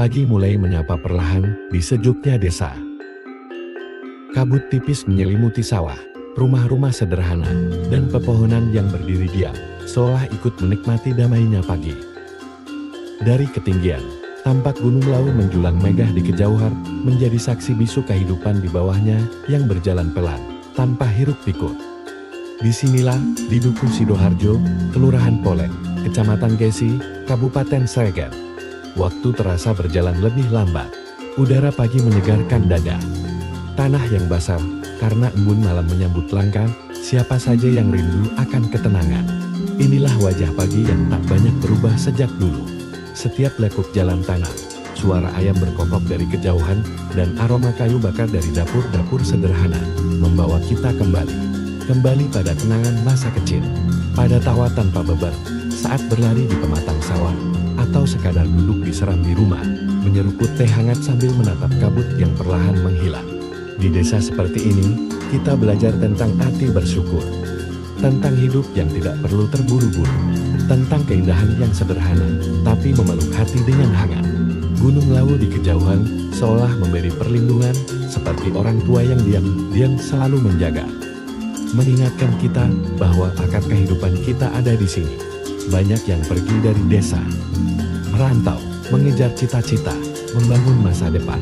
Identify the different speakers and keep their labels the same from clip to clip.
Speaker 1: Pagi mulai menyapa perlahan di sejuknya desa. Kabut tipis menyelimuti sawah, rumah-rumah sederhana, dan pepohonan yang berdiri diam, seolah ikut menikmati damainya pagi. Dari ketinggian, tampak Gunung Lawu menjulang megah di kejauhan, menjadi saksi bisu kehidupan di bawahnya yang berjalan pelan, tanpa hiruk pikuk. Disinilah, di Dukuh Sidoharjo, Kelurahan Poleng, Kecamatan Gesi, Kabupaten Sragen. Waktu terasa berjalan lebih lambat. Udara pagi menyegarkan dada. Tanah yang basah, karena embun malam menyambut langkah, siapa saja yang rindu akan ketenangan. Inilah wajah pagi yang tak banyak berubah sejak dulu. Setiap lekuk jalan tanah, suara ayam berkokok dari kejauhan, dan aroma kayu bakar dari dapur-dapur sederhana, membawa kita kembali pada kenangan masa kecil. Pada tawa tanpa beban, saat berlari di pematang sawah, atau sekadar duduk di serambi rumah, menyeruput teh hangat sambil menatap kabut yang perlahan menghilang. Di desa seperti ini, kita belajar tentang arti bersyukur, tentang hidup yang tidak perlu terburu-buru, tentang keindahan yang sederhana, tapi memeluk hati dengan hangat. Gunung Lawu di kejauhan, seolah memberi perlindungan, seperti orang tua yang diam-diam selalu menjaga. Mengingatkan kita bahwa akar kehidupan kita ada di sini. Banyak yang pergi dari desa, merantau, mengejar cita-cita, membangun masa depan.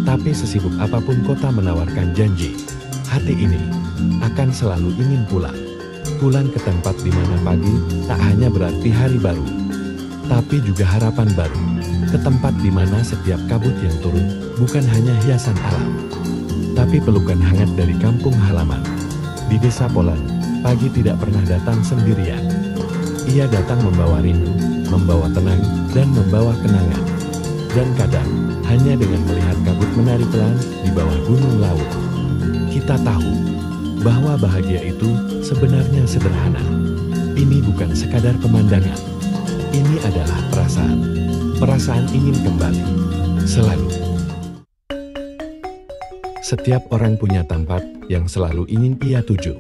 Speaker 1: Tapi sesibuk apapun kota menawarkan janji, hati ini akan selalu ingin pulang. Pulang ke tempat di mana pagi tak hanya berarti hari baru, tapi juga harapan baru. Ke tempat di mana setiap kabut yang turun bukan hanya hiasan alam, tapi pelukan hangat dari kampung halaman. Di desa Poleng, pagi tidak pernah datang sendirian. Ia datang membawa rindu, membawa tenang, dan membawa kenangan. Dan kadang, hanya dengan melihat kabut menari pelan di bawah Gunung Lawu, kita tahu bahwa bahagia itu sebenarnya sederhana. Ini bukan sekadar pemandangan. Ini adalah perasaan ingin kembali, selalu. Setiap orang punya tempat yang selalu ingin ia tuju.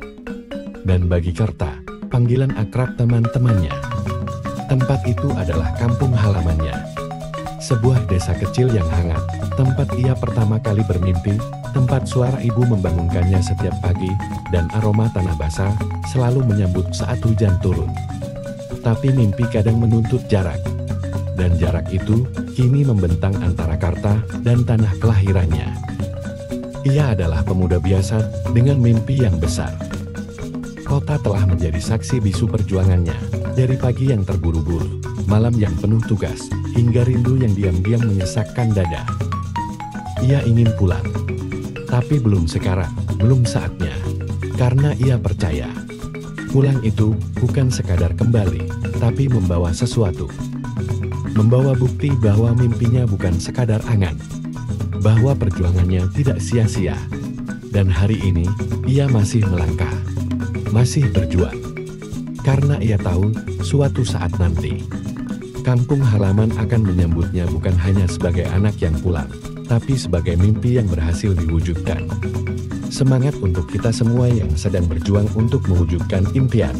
Speaker 1: Dan bagi Kerta, panggilan akrab teman-temannya, tempat itu adalah kampung halamannya. Sebuah desa kecil yang hangat, tempat ia pertama kali bermimpi, tempat suara ibu membangunkannya setiap pagi, dan aroma tanah basah selalu menyambut saat hujan turun. Tapi mimpi kadang menuntut jarak, dan jarak itu kini membentang antara Kerta dan tanah kelahirannya. Ia adalah pemuda biasa dengan mimpi yang besar. Kota telah menjadi saksi bisu perjuangannya, dari pagi yang terburu-buru, malam yang penuh tugas, hingga rindu yang diam-diam menyesakkan dada. Ia ingin pulang, tapi belum sekarang, belum saatnya, karena ia percaya. Pulang itu bukan sekadar kembali, tapi membawa sesuatu. Membawa bukti bahwa mimpinya bukan sekadar angan, bahwa perjuangannya tidak sia-sia. Dan hari ini, ia masih melangkah, masih berjuang. Karena ia tahu, suatu saat nanti, kampung halaman akan menyambutnya bukan hanya sebagai anak yang pulang, tapi sebagai mimpi yang berhasil diwujudkan. Semangat untuk kita semua yang sedang berjuang untuk mewujudkan impian.